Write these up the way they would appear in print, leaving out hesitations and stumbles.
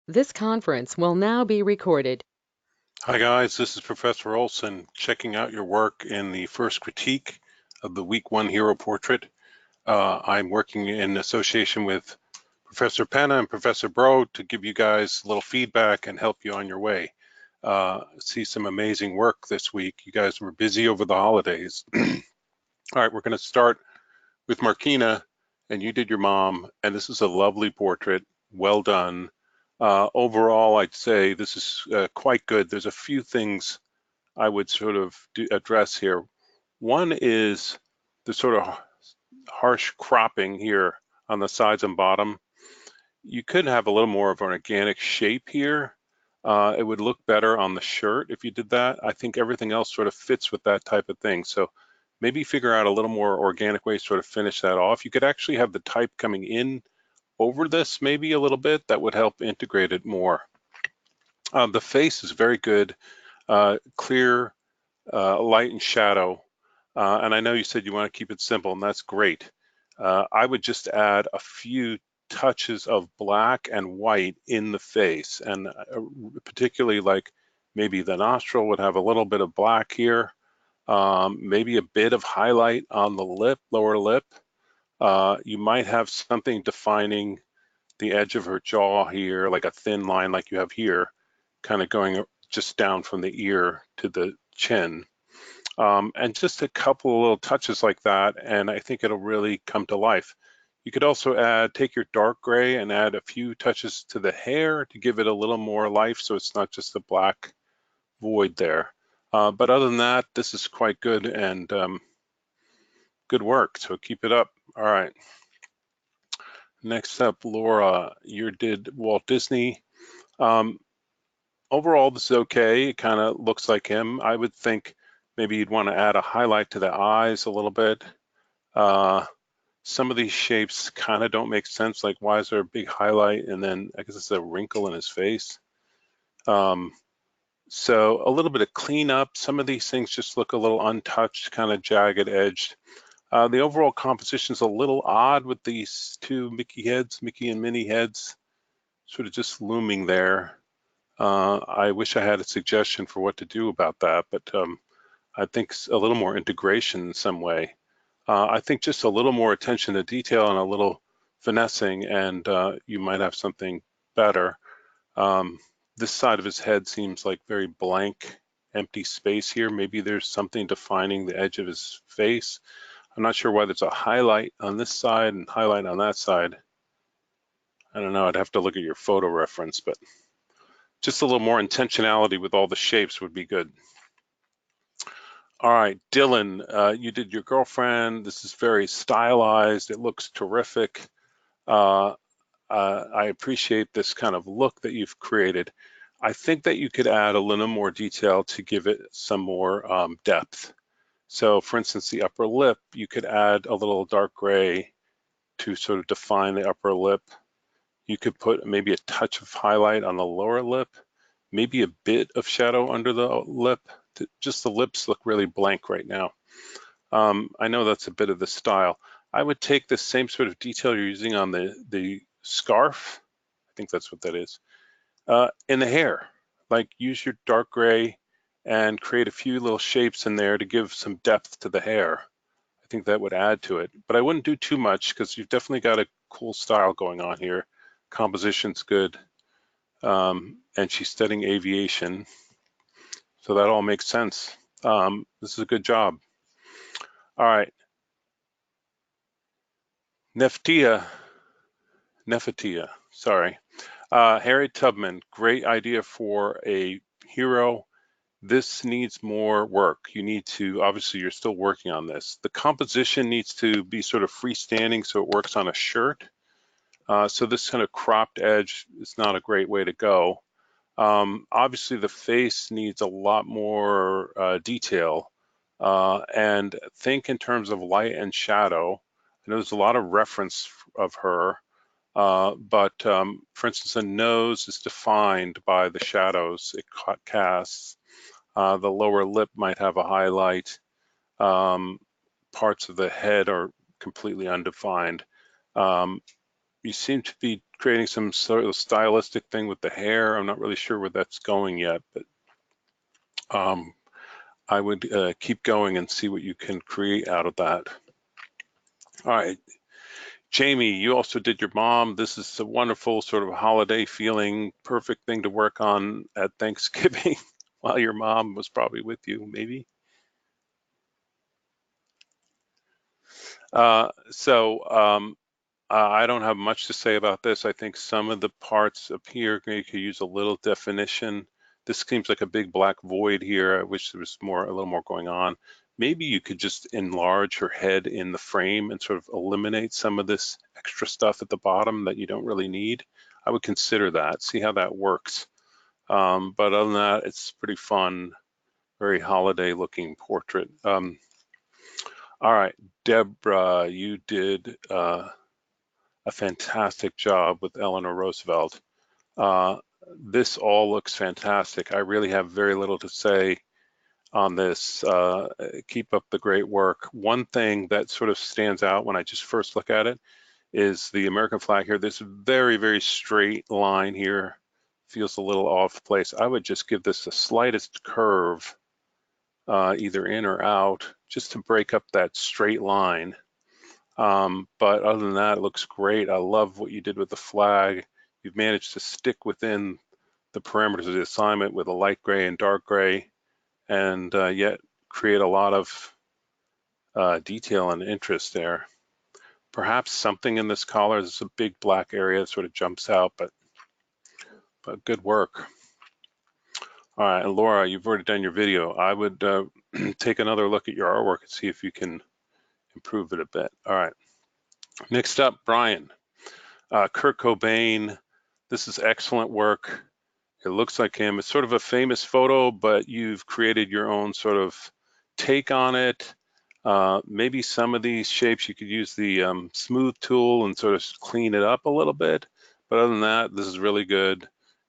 This conference will now be recorded. Hi guys, this is Professor Olson checking out your work in the first critique of the Week 1 Hero Portrait. I'm working in association with Professor Penna and Professor Bro to give you guys a little feedback and help you on your way. See some amazing work this week. You guys were busy over the holidays. All right, we're going to start with Markina, and you did your mom, and this is a lovely portrait. Well done. Overall, I'd say this is quite good. There's a few things I would sort of address here. One is the sort of harsh cropping here on the sides and bottom. You could have a little more of an organic shape here. It would look better on the shirt if you did that. I think everything else sort of fits with that type of thing. So maybe figure out a little more organic way to sort of finish that off. You could actually have the type coming in over this maybe a little bit. That would help integrate it more. The face is very good, clear, light and shadow. And I know you said you want to keep it simple, and that's great. I would just add a few touches of black and white in the face, and particularly like maybe the nostril would have a little bit of black here, maybe a bit of highlight on the lip, lower lip. You might have something defining the edge of her jaw here, like a thin line like you have here, kind of going just down from the ear to the chin. And just a couple of little touches like that, and I think it'll really come to life. You could also take your dark gray and add a few touches to the hair to give it a little more life, so it's not just a black void there. But other than that, this is quite good and good work, so keep it up. All right. Next up, Laura, you did Walt Disney. Um, Overall, this is okay. It kind of looks like him. I would think maybe you'd want to add a highlight to the eyes a little bit. Uh, some of these shapes kind of don't make sense. Like, why is there a big highlight and then I guess it's a wrinkle in his face? Um, so a little bit of cleanup. Some of these things just look a little untouched, kind of jagged edged. The overall composition is a little odd with these two Mickey heads, Mickey and Minnie heads, sort of just looming there. I wish I had a suggestion for what to do about that, but I think a little more integration in some way. I think just a little more attention to detail and a little finessing, and you might have something better. Um, this side of his head seems like very blank, empty space here. Maybe there's something defining the edge of his face. I'm not sure why there's a highlight on this side and highlight on that side. I don't know, I'd have to look at your photo reference, but just a little more intentionality with all the shapes would be good. All right, Dylan, you did your girlfriend. This is very stylized. It looks terrific. Uh, I appreciate this kind of look that you've created. I think that you could add a little more detail to give it some more depth. So for instance, the upper lip, you could add a little dark gray to sort of define the upper lip. You could put maybe a touch of highlight on the lower lip, maybe a bit of shadow under the lip. Just the lips look really blank right now. I know that's a bit of the style. I would take the same sort of detail you're using on the scarf, I think that's what that is, in the hair. Like use your dark gray and create a few little shapes in there to give some depth to the hair. I think that would add to it, but I wouldn't do too much because you've definitely got a cool style going on here. Composition's good, and she's studying aviation, so that all makes sense. This is a good job. All right, Neftia, Nefertia, sorry. Harriet Tubman, great idea for a hero. This needs more work. You need to, obviously you're still working on this. The composition needs to be sort of freestanding so it works on a shirt. So this kind of cropped edge is not a great way to go. Obviously the face needs a lot more detail, and think in terms of light and shadow. I know there's a lot of reference of her, but for instance, the nose is defined by the shadows it casts. The lower lip might have a highlight. Um, Parts of the head are completely undefined. You seem to be creating some sort of stylistic thing with the hair. I'm not really sure where that's going yet, but I would keep going and see what you can create out of that. All right, Jamie, you also did your mom. This is a wonderful sort of holiday feeling, perfect thing to work on at Thanksgiving while your mom was probably with you, maybe. I don't have much to say about this. I think some of the parts up here maybe could use a little definition. This seems like a big black void here. I wish there was a little more going on. Maybe you could just enlarge her head in the frame and sort of eliminate some of this extra stuff at the bottom that you don't really need. I would consider that, see how that works. But other than that, it's pretty fun, very holiday looking portrait. All right, Deborah, you did a fantastic job with Eleanor Roosevelt. Uh, this all looks fantastic. I really have very little to say on this. Keep up the great work. One thing that sort of stands out when I just first look at it is the American flag here. This very, very straight line here feels a little off place. I would just give this the slightest curve, either in or out, just to break up that straight line. But other than that, it looks great. I love what you did with the flag. You've managed to stick within the parameters of the assignment with a light gray and dark gray, and yet create a lot of detail and interest there. Perhaps something in this collar, there's a big black area that sort of jumps out, but good work. All right, and Laura, you've already done your video. I would take another look at your artwork and see if you can improve it a bit. All right, next up, Brian. Kurt Cobain, this is excellent work. It looks like him. It's sort of a famous photo, but you've created your own sort of take on it. Maybe some of these shapes you could use the smooth tool and sort of clean it up a little bit. But other than that, this is really good.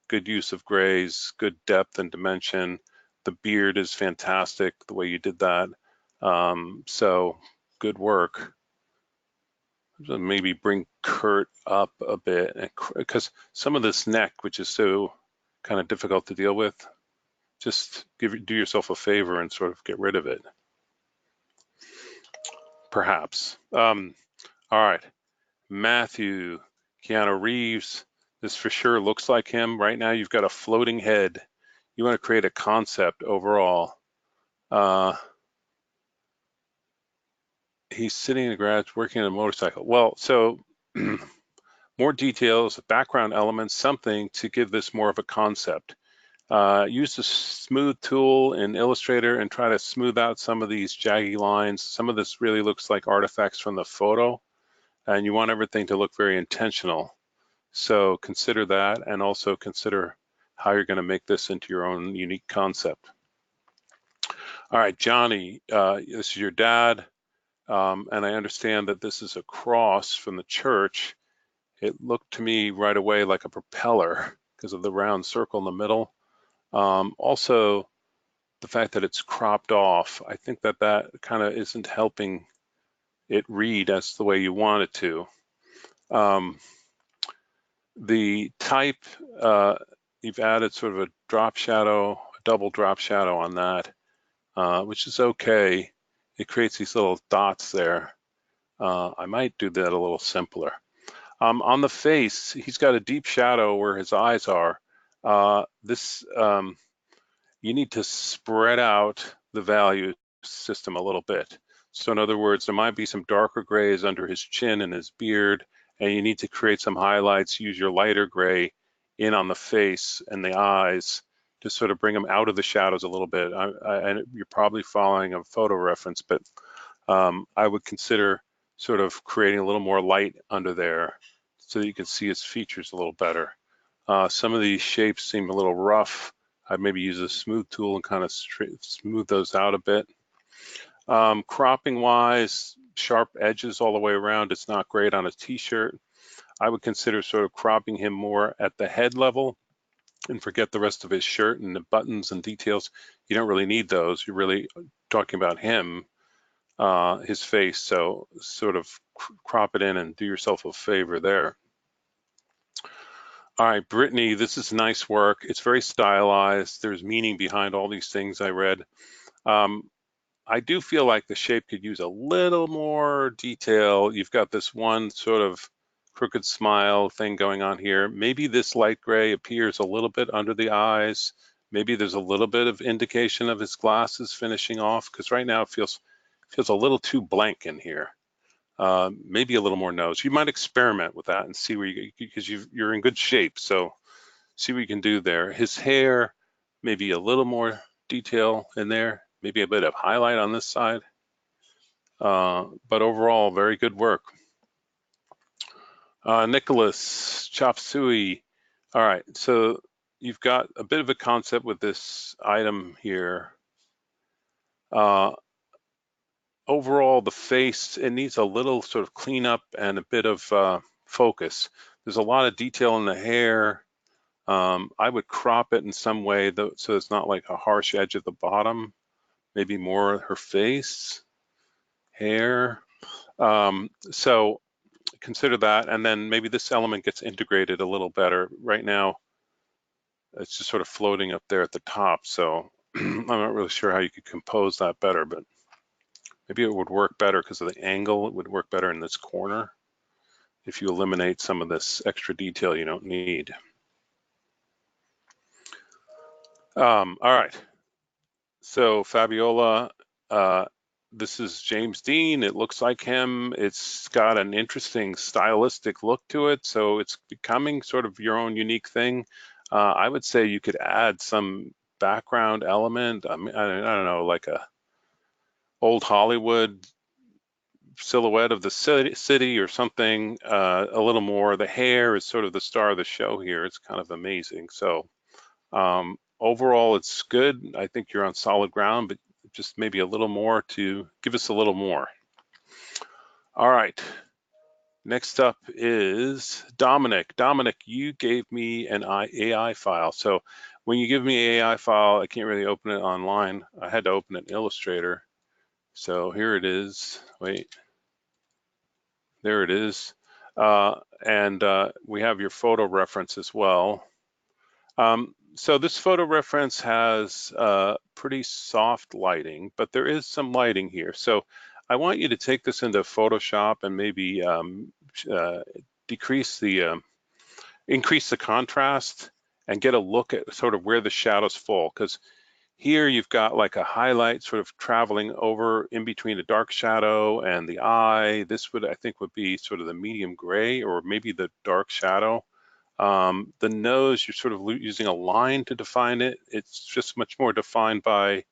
Good use of grays, good depth and dimension. The beard is fantastic, the way you did that. So good work. So maybe bring Kurt up a bit, because some of this neck, which is so kind of difficult to deal with, just do yourself a favor and sort of get rid of it, perhaps. All right, Matthew, Keanu Reeves, this for sure looks like him. Right now you've got a floating head. You want to create a concept overall. He's sitting in the garage working on a motorcycle. Well, so more details, background elements, something to give this more of a concept. Use the smooth tool in Illustrator and try to smooth out some of these jaggy lines. Some of this really looks like artifacts from the photo, and you want everything to look very intentional. So consider that, and also consider how you're going to make this into your own unique concept. All right, Johnny, this is your dad, and I understand that this is a cross from the church. It looked to me right away like a propeller because of the round circle in the middle. Also, the fact that it's cropped off, I think that kind of isn't helping it read as the way you want it to. The type, you've added sort of a drop shadow, a double drop shadow on that, which is okay. It creates these little dots there. I might do that a little simpler. On the face, he's got a deep shadow where his eyes are. You need to spread out the value system a little bit. So in other words, there might be some darker grays under his chin and his beard, and you need to create some highlights, use your lighter gray in on the face and the eyes to sort of bring them out of the shadows a little bit. And you're probably following a photo reference, but I would consider sort of creating a little more light under there so that you can see his features a little better. Some of these shapes seem a little rough. I'd maybe use a smooth tool and kind of smooth those out a bit. Cropping wise, sharp edges all the way around. It's not great on a t-shirt. I would consider sort of cropping him more at the head level and forget the rest of his shirt and the buttons and details. You don't really need those. You're really talking about him, his face. So sort of crop it in and do yourself a favor there. All right, Brittany, this is nice work. It's very stylized. There's meaning behind all these things I read. Um, I do feel like the shape could use a little more detail. You've got this one sort of crooked smile thing going on here. Maybe this light gray appears a little bit under the eyes. Maybe there's a little bit of indication of his glasses finishing off, because right now it feels a little too blank in here. Maybe a little more nose. You might experiment with that and see where because you're in good shape. So see what you can do there. His hair, maybe a little more detail in there, maybe a bit of highlight on this side. But overall, very good work. Nicholas, chop suey. All right, so you've got a bit of a concept with this item here. Uh, Overall, the face, it needs a little sort of cleanup and a bit of focus. There's a lot of detail in the hair. I would crop it in some way though, so it's not like a harsh edge at the bottom. Maybe more her face, hair. So consider that, and then maybe this element gets integrated a little better. Right now, it's just sort of floating up there at the top, so I'm not really sure how you could compose that better, but maybe it would work better because of the angle. It would work better in this corner if you eliminate some of this extra detail you don't need. All right, so Fabiola, uh, this is James Dean. It looks like him. It's got an interesting stylistic look to it, so it's becoming sort of your own unique thing. I would say you could add some background element. I mean, I don't know, like a old Hollywood silhouette of the city or something. A little more. The hair is sort of the star of the show here. It's kind of amazing. So overall, it's good. I think you're on solid ground, but just maybe a little more to give us a little more. All right. Next up is Dominic. Dominic, you gave me an AI file. So when you give me an AI file, I can't really open it online. I had to open it in Illustrator. So here it is. Wait, there it is. And we have your photo reference as well. So this photo reference has pretty soft lighting, but there is some lighting here. So I want you to take this into Photoshop and maybe uh, decrease the, increase the contrast and get a look at sort of where the shadows fall. Because here you've got like a highlight sort of traveling over in between the dark shadow and the eye. This would, I think, would be sort of the medium gray or maybe the dark shadow. The nose, you're sort of using a line to define it. It's just much more defined by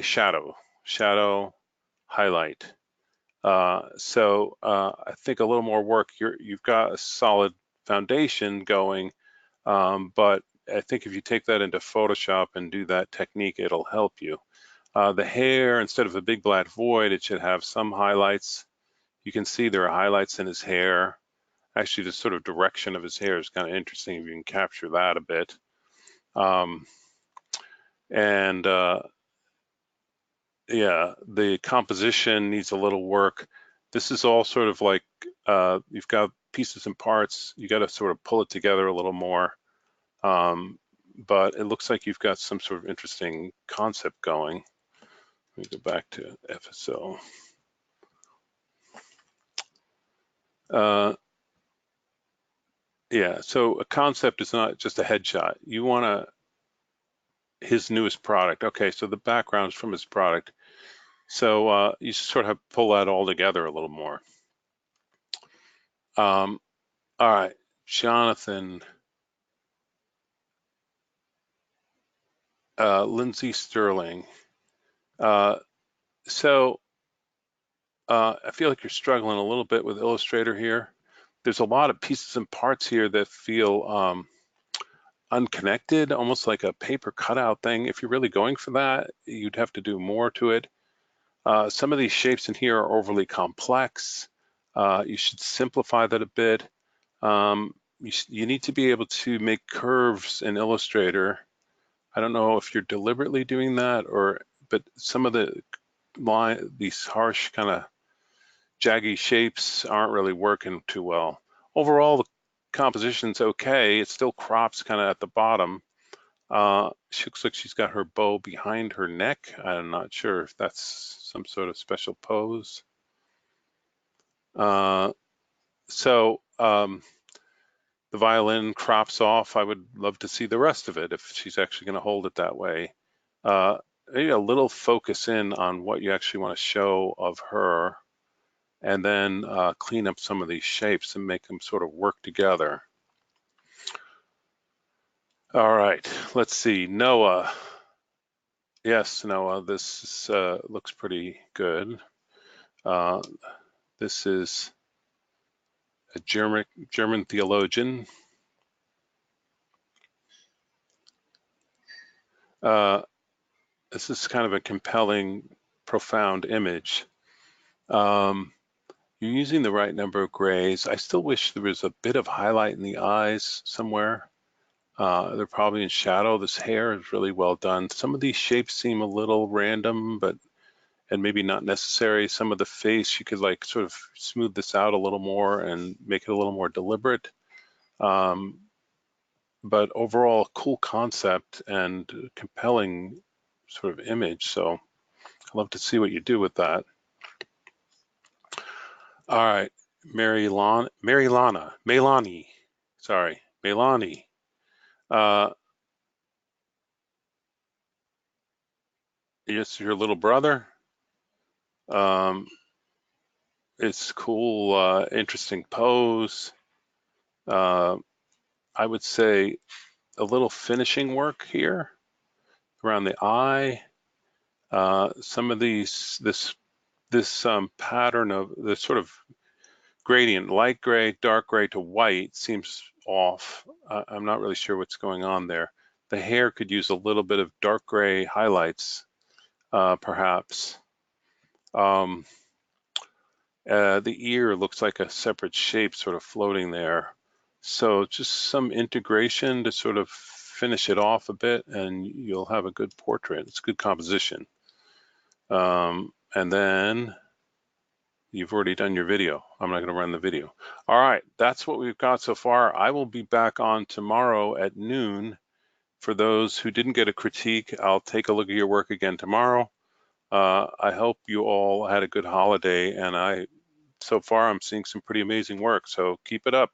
shadow, highlight. I think a little more work. You've got a solid foundation going, but I think if you take that into Photoshop and do that technique, it'll help you. The hair, instead of a big black void, it should have some highlights. You can see there are highlights in his hair. Actually, the sort of direction of his hair is kind of interesting if you can capture that a bit. Um, and yeah, the composition needs a little work. This is all sort of like you've got pieces and parts. You got to sort of pull it together a little more. But it looks like you've got some sort of interesting concept going. Let me go back to FSO. Yeah, so a concept is not just a headshot. You want his newest product. Okay, so the background's from his product. So you sort of pull that all together a little more. All right, Jonathan, Lindsay Sterling. Uh, so I feel like you're struggling a little bit with Illustrator here. There's a lot of pieces and parts here that feel unconnected, almost like a paper cutout thing. If you're really going for that, you'd have to do more to it. Some of these shapes in here are overly complex. You should simplify that a bit. You need to be able to make curves in Illustrator. I don't know if you're deliberately doing that but some of these harsh kind of jaggy shapes aren't really working too well. Overall, composition's okay. It still crops kind of at the bottom. She looks like she's got her bow behind her neck. I'm not sure if that's some sort of special pose. So the violin crops off. I would love to see the rest of it if she's actually going to hold it that way. Maybe a little focus in on what you actually want to show of her, and then clean up some of these shapes and make them sort of work together. All right, let's see. Noah. Yes, Noah, this looks pretty good. This is a German theologian. This is kind of a compelling, profound image. You're using the right number of grays. I still wish there was a bit of highlight in the eyes somewhere. They're probably in shadow. This hair is really well done. Some of these shapes seem a little random, and maybe not necessary. Some of the face, you could like sort of smooth this out a little more and make it a little more deliberate. But overall, cool concept and compelling sort of image. So I'd love to see what you do with that. All right, Melanie. Uh, it's your little brother. Um, it's cool, interesting pose. Uh, I would say a little finishing work here around the eye. Some of this pattern of the sort of gradient, light gray, dark gray to white seems off. I'm not really sure what's going on there. The hair could use a little bit of dark gray highlights, perhaps. Um, the ear looks like a separate shape sort of floating there. So just some integration to sort of finish it off a bit and you'll have a good portrait. It's good composition. And then you've already done your video. I'm not going to run the video. All right, that's what we've got so far. I will be back on tomorrow at noon. For those who didn't get a critique, I'll take a look at your work again tomorrow. I hope you all had a good holiday, and so far I'm seeing some pretty amazing work, so keep it up.